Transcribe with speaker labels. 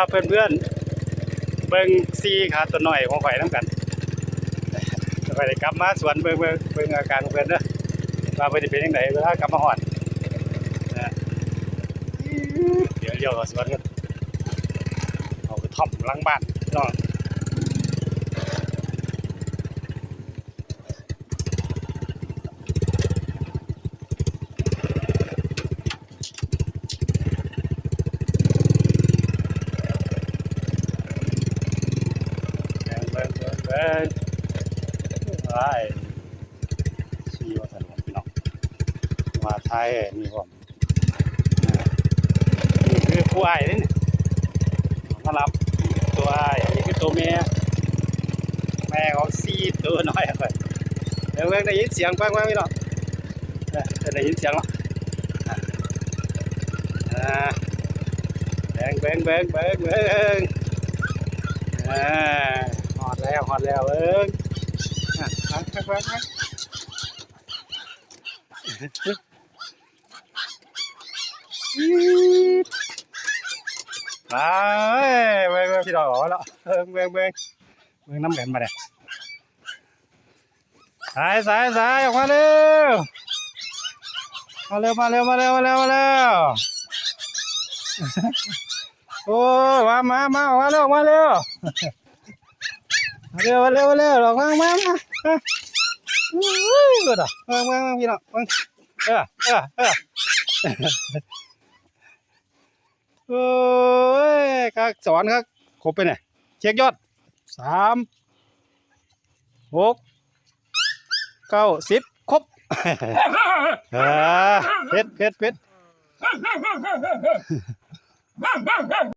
Speaker 1: เพื่อนเพื่อนเบิ่งซีขาตัวหน่อยของข่อยน้ำกันข่อยได้กลับมาสวนเบิ่งอาการของเพื่อนเด้อว่าเพิ่นสิเป็นจังไดเวลากลับมาฮอดนะเดี๋ยวเลี้ยวเข้าสวนกันเอาไปท่อมหลังบ้านน้องเบิ่งไอ้ชีว่าสนุกพี่น้องมาไทยมีความนี่คือผู้อ้ายนี่มารับตัวอ้ายนี่คือตัวแม่ของซีตัวน้อยไปเดี๋ยวได้ยินเสียงกว้างๆพี่น้องจะได้ยินเสียงหรอแบงฮอดแล้วเบิ้งไปพี่ดอกออกแล้วเบิ้งน้ำกันมาเลยสายออกมาเร็วมาเร็วโอ้ยมาออกมาเร็วออกมาเร็วออกมาเกิดอ่ะมาพี่น้องโอ้ยครับสอนครับครบไปเนี่ยเช็คยอด3 6 9 10ครบเพชร